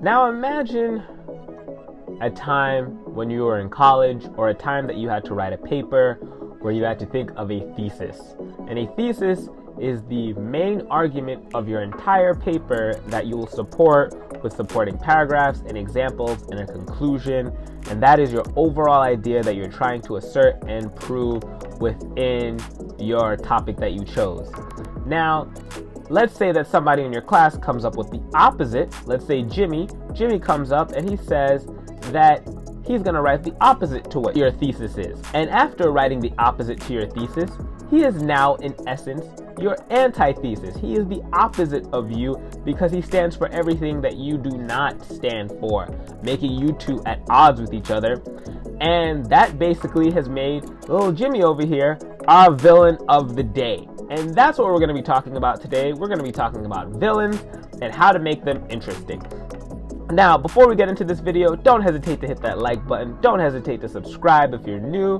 Now imagine a time when you were in college, or a time that you had to write a paper where you had to think of a thesis. And a thesis is the main argument of your entire paper that you will support with supporting paragraphs and examples and a conclusion. And that is your overall idea that you're trying to assert and prove within your topic that you chose. Now, let's say that somebody in your class comes up with the opposite. Let's say Jimmy comes up and he says that he's going to write the opposite to what your thesis is. And after writing the opposite to your thesis, he is now, in essence, your antithesis. He is the opposite of you because he stands for everything that you do not stand for, making you two at odds with each other. And that basically has made little Jimmy over here our villain of the day. And that's what we're going to be talking about today. We're going to be talking about villains and how to make them interesting. Now, before we get into this video, don't hesitate to hit that like button. Don't hesitate to subscribe if you're new.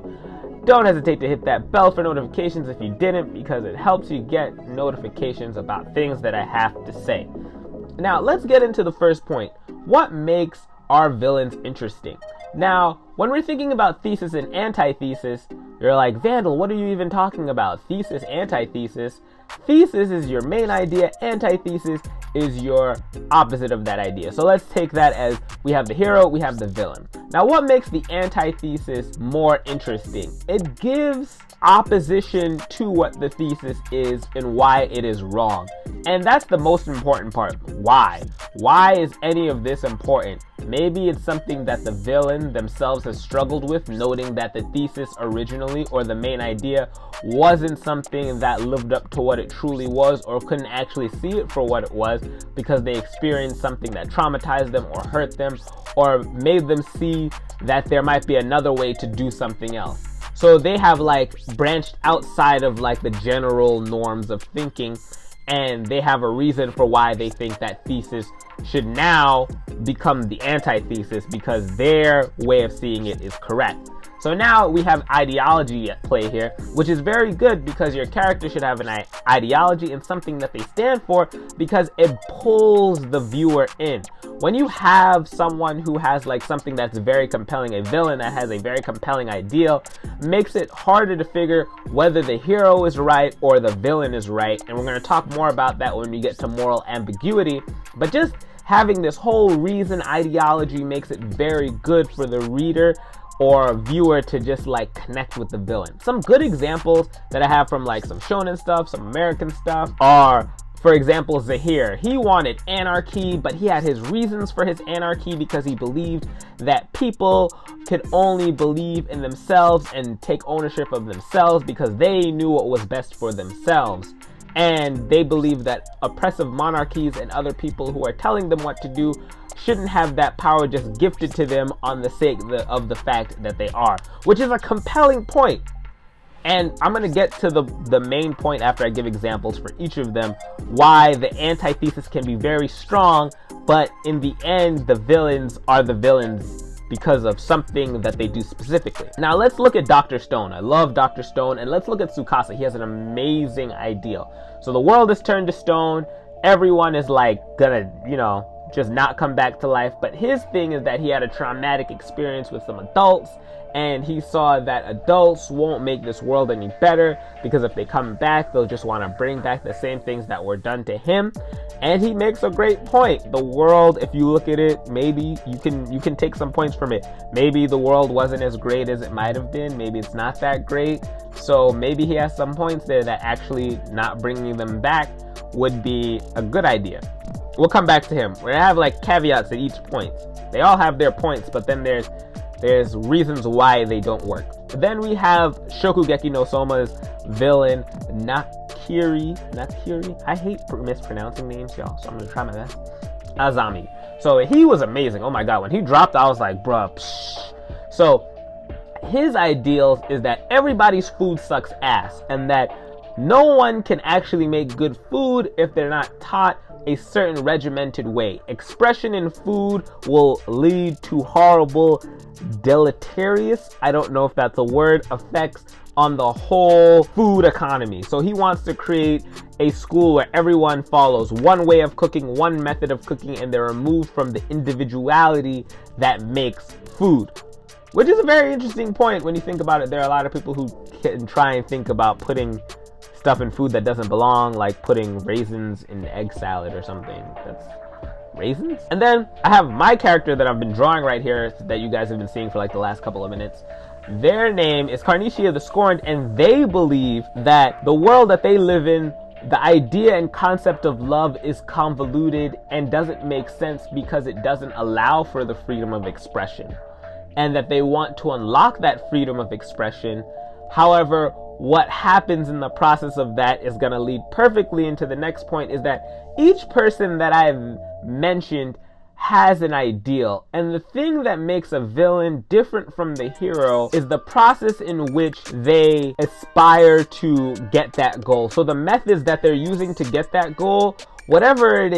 Don't hesitate to hit that bell for notifications if you didn't, because it helps you get notifications about things that I have to say. Now, let's get into the first point. What makes our villains interesting? Now, when we're thinking about thesis and antithesis, you're like, Vandal, what are you even talking about? Thesis, antithesis. Thesis is your main idea. Antithesis is your opposite of that idea. So let's take that as we have the hero, we have the villain. Now, what makes the antithesis more interesting? It gives opposition to what the thesis is and why it is wrong. And that's the most important part. Why? Why is any of this important? Maybe it's something that the villain themselves has struggled with, noting that the thesis originally, or the main idea, wasn't something that lived up to what it truly was, or couldn't actually see it for what it was because they experienced something that traumatized them or hurt them or made them see that there might be another way to do something else. So they have like branched outside of like the general norms of thinking, and they have a reason for why they think that thesis should now become the antithesis because their way of seeing it is correct. So now we have ideology at play here, which is very good because your character should have an ideology and something that they stand for, because it pulls the viewer in. When you have someone who has like something that's very compelling, a villain that has a very compelling ideal, makes it harder to figure whether the hero is right or the villain is right. And we're going to talk more about that when we get to moral ambiguity. But just having this whole reason ideology makes it very good for the reader or viewer to just like connect with the villain. Some good examples that I have from like some shonen stuff, some American stuff, are, for example, Zahir. He wanted anarchy, but he had his reasons for his anarchy because he believed that people could only believe in themselves and take ownership of themselves because they knew what was best for themselves. And they believe that oppressive monarchies and other people who are telling them what to do shouldn't have that power just gifted to them on the sake of the fact that they are, which is a compelling point. And I'm going to get to the main point after I give examples for each of them, why the antithesis can be very strong, but in the end, the villains are the villains because of something that they do specifically. Now let's look at Dr. Stone. I love Dr. Stone, and let's look at Tsukasa. He has an amazing ideal. So the world is turned to stone. Everyone is like gonna, just not come back to life. But his thing is that he had a traumatic experience with some adults, and he saw that adults won't make this world any better because if they come back, they'll just want to bring back the same things that were done to him. And he makes a great point. The world, if you look at it, maybe you can take some points from it. Maybe the world wasn't as great as it might have been. Maybe it's not that great. So maybe he has some points there that actually not bringing them back would be a good idea. We'll come back to him. We're gonna have like caveats at each point. They all have their points, but then there's reasons why they don't work. Then we have Shokugeki no Soma's villain, Nakiri. I hate mispronouncing names, y'all, so I'm gonna try my best. Azami. So he was amazing. Oh my god, when he dropped, I was like, bruh, psh. So his ideals is that everybody's food sucks ass, and that no one can actually make good food if they're not taught a certain regimented way. Expression in food will lead to horrible, deleterious, I don't know if that's a word, effects on the whole food economy. So he wants to create a school where everyone follows one way of cooking, one method of cooking, and they're removed from the individuality that makes food. Which is a very interesting point when you think about it. There are a lot of people who can try and think about putting stuff in food that doesn't belong, like putting raisins in egg salad or something. That's raisins? And then I have my character that I've been drawing right here that you guys have been seeing for like the last couple of minutes. Their name is Carnicia the Scorned, and they believe that the world that they live in, the idea and concept of love is convoluted and doesn't make sense because it doesn't allow for the freedom of expression, and that they want to unlock that freedom of expression. However, what happens in the process of that is going to lead perfectly into the next point, is that each person that I've mentioned has an ideal, and the thing that makes a villain different from the hero is the process in which they aspire to get that goal. So the methods that they're using to get that goal, whatever it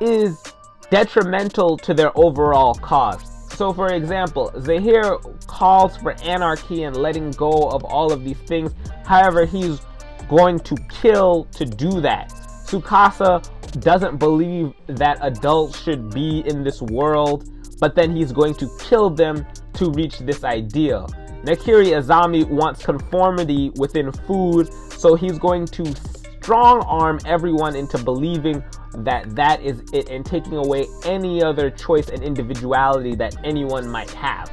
is detrimental to their overall cause. So for example, Zahir calls for anarchy and letting go of all of these things. However, he's going to kill to do that. Tsukasa doesn't believe that adults should be in this world, but then he's going to kill them to reach this ideal. Nakiri Azami wants conformity within food, so he's going to strong arm everyone into believing that that is it and taking away any other choice and individuality that anyone might have.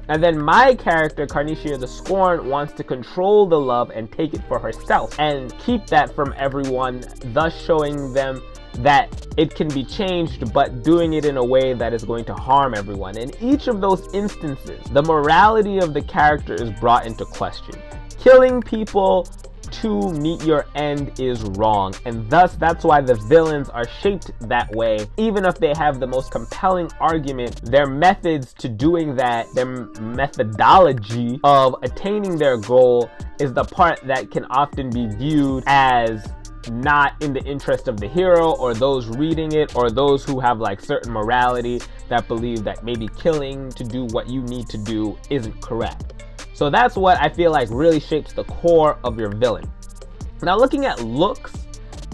And then my character, Carnicia the Scorned, wants to control the love and take it for herself and keep that from everyone, thus showing them that it can be changed, but doing it in a way that is going to harm everyone. In each of those instances, the morality of the character is brought into question. Killing people to meet your end is wrong, and thus that's why the villains are shaped that way. Even if they have the most compelling argument, their methods to doing that, their methodology of attaining their goal, is the part that can often be viewed as not in the interest of the hero or those reading it, or those who have like certain morality that believe that maybe killing to do what you need to do isn't correct. So that's what I feel like really shapes the core of your villain. Now, looking at looks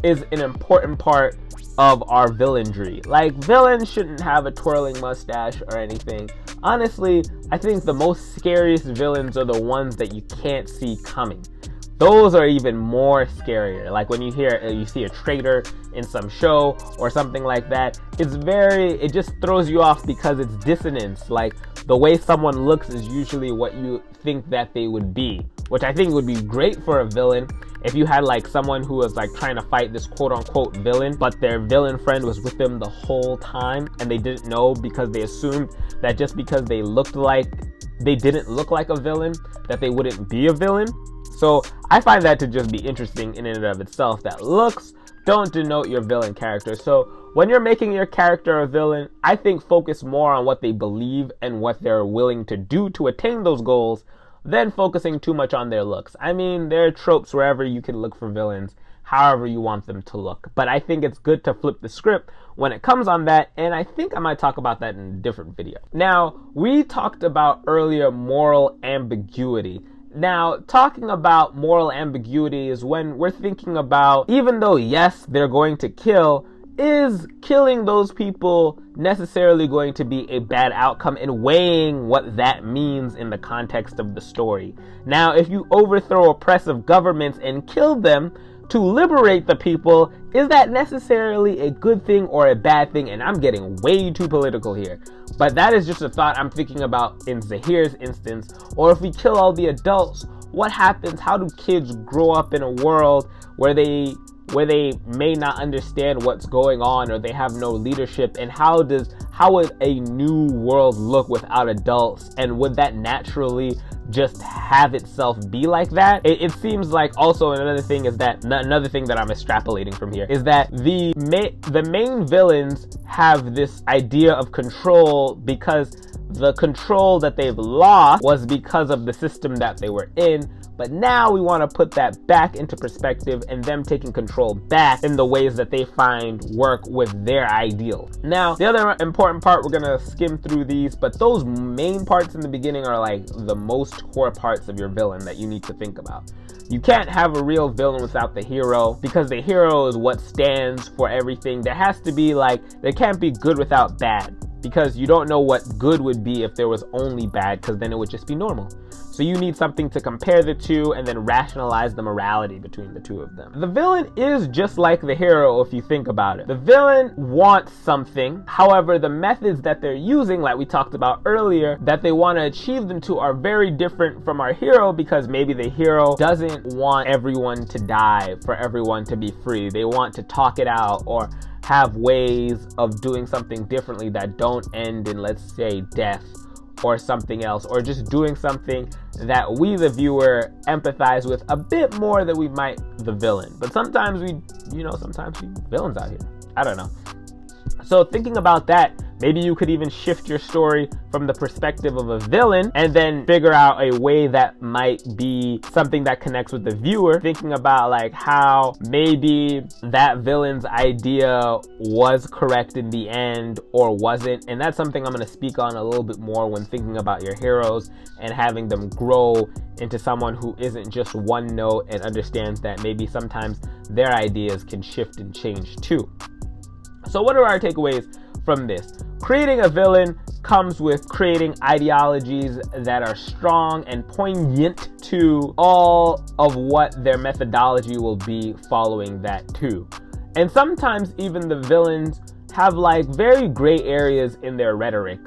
is an important part of our villainry. Like, villains shouldn't have a twirling mustache or anything. Honestly, I think the most scariest villains are the ones that you can't see coming. Those are even more scarier. Like when you see a traitor in some show or something like that, it just throws you off because it's dissonance. Like the way someone looks is usually what you think that they would be, which I think would be great for a villain. If you had like someone who was like trying to fight this quote unquote villain, but their villain friend was with them the whole time and they didn't know because they assumed that just because they didn't look like a villain, that they wouldn't be a villain. So I find that to just be interesting in and of itself, that looks don't denote your villain character. So when you're making your character a villain, I think focus more on what they believe and what they're willing to do to attain those goals than focusing too much on their looks. I mean, there are tropes wherever you can look for villains, however you want them to look. But I think it's good to flip the script when it comes on that, and I think I might talk about that in a different video. Now, we talked about earlier moral ambiguity. Now, talking about moral ambiguity is when we're thinking about, even though yes, they're going to kill, is killing those people necessarily going to be a bad outcome, and weighing what that means in the context of the story. Now, if you overthrow oppressive governments and kill them to liberate the people, is that necessarily a good thing or a bad thing? And I'm getting way too political here, but that is just a thought I'm thinking about in Zahir's instance. Or if we kill all the adults, what happens? How do kids grow up in a world where they may not understand what's going on, or they have no leadership? And how would a new world look without adults? And would that naturally just have itself be like that? It seems like also another thing that I'm extrapolating from here is that the main villains have this idea of control because the control that they've lost was because of the system that they were in, but now we want to put that back into perspective and them taking control back in the ways that they find work with their ideal. Now, the other important part, we're gonna skim through these, but those main parts in the beginning are like the most core parts of your villain that you need to think about. You can't have a real villain without the hero, because the hero is what stands for everything. There has to be there can't be good without bad, because you don't know what good would be if there was only bad, because then it would just be normal. So you need something to compare the two and then rationalize the morality between the two of them. The villain is just like the hero if you think about it. The villain wants something, however the methods that they're using, like we talked about earlier, that they want to achieve them to are very different from our hero, because maybe the hero doesn't want everyone to die for everyone to be free. They want to talk it out or have ways of doing something differently that don't end in, let's say, death or something else, or just doing something that we the viewer empathize with a bit more than we might the villain. But sometimes sometimes we villains out here, I don't know. So thinking about that, maybe you could even shift your story from the perspective of a villain and then figure out a way that might be something that connects with the viewer, thinking about how maybe that villain's idea was correct in the end or wasn't. And that's something I'm going to speak on a little bit more when thinking about your heroes and having them grow into someone who isn't just one note and understands that maybe sometimes their ideas can shift and change too. So what are our takeaways from this? Creating a villain comes with creating ideologies that are strong and poignant to all of what their methodology will be following that too. And sometimes even the villains have very gray areas in their rhetoric.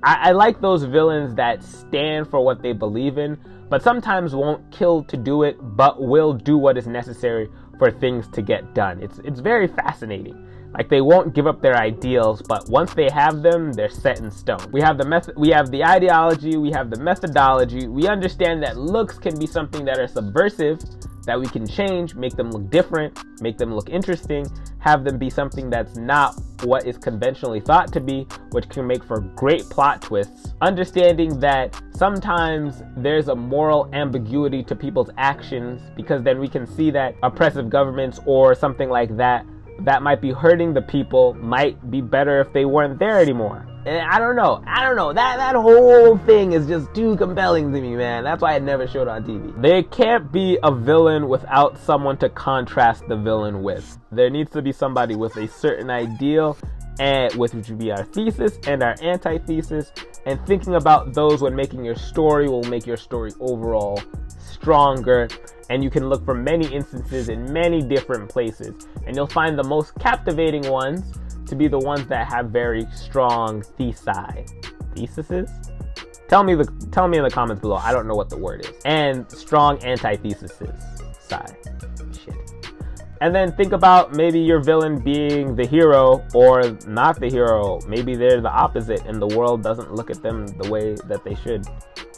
I like those villains that stand for what they believe in, but sometimes won't kill to do it, but will do what is necessary for things to get done. It's very fascinating. They won't give up their ideals, but once they have them, they're set in stone. We have the ideology, we have the methodology. We understand that looks can be something that are subversive, that we can change, make them look different, make them look interesting, have them be something that's not what is conventionally thought to be, which can make for great plot twists. Understanding that sometimes there's a moral ambiguity to people's actions, because then we can see that oppressive governments or something like that might be hurting the people might be better if they weren't there anymore. And I don't know. That whole thing is just too compelling to me, man. That's why I never showed on TV. There can't be a villain without someone to contrast the villain with. There needs to be somebody with a certain ideal, and which would be our thesis and our antithesis. And thinking about those when making your story will make your story overall stronger. And you can look for many instances in many different places, and you'll find the most captivating ones to be the ones that have very strong theses. Tell me in the comments below. I don't know what the word is. And strong antitheses. And then think about maybe your villain being the hero or not the hero. Maybe they're the opposite and the world doesn't look at them the way that they should.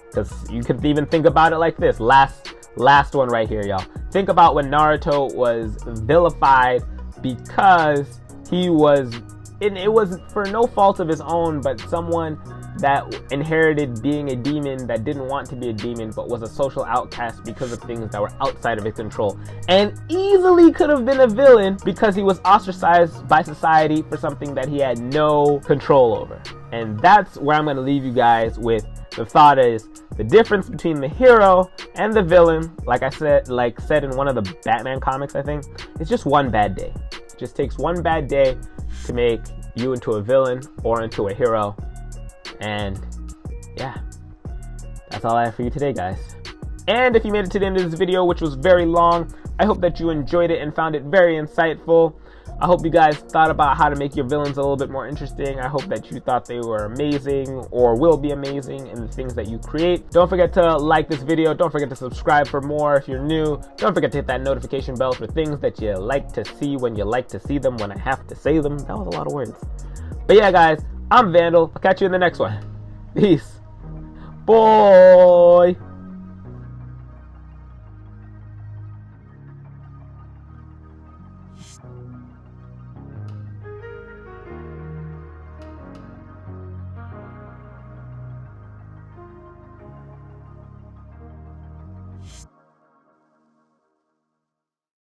Because you could even think about it like this. Last one right here, y'all. Think about when Naruto was vilified because he was, and it was for no fault of his own, but someone that inherited being a demon that didn't want to be a demon but was a social outcast because of things that were outside of his control, and easily could have been a villain because he was ostracized by society for something that he had no control over. And that's where I'm going to leave you guys with. The thought is the difference between the hero and the villain, like said in one of the Batman comics, I think, it's just one bad day. It just takes one bad day to make you into a villain or into a hero. And yeah, that's all I have for you today, guys. And if you made it to the end of this video, which was very long, I hope that you enjoyed it and found it very insightful. I hope you guys thought about how to make your villains a little bit more interesting. I hope that you thought they were amazing or will be amazing in the things that you create. Don't forget to like this video. Don't forget to subscribe for more if you're new. Don't forget to hit that notification bell for things that you like to see when you like to see them, when I have to say them. That was a lot of words. But yeah, guys, I'm Vandal. I'll catch you in the next one. Peace. Boy.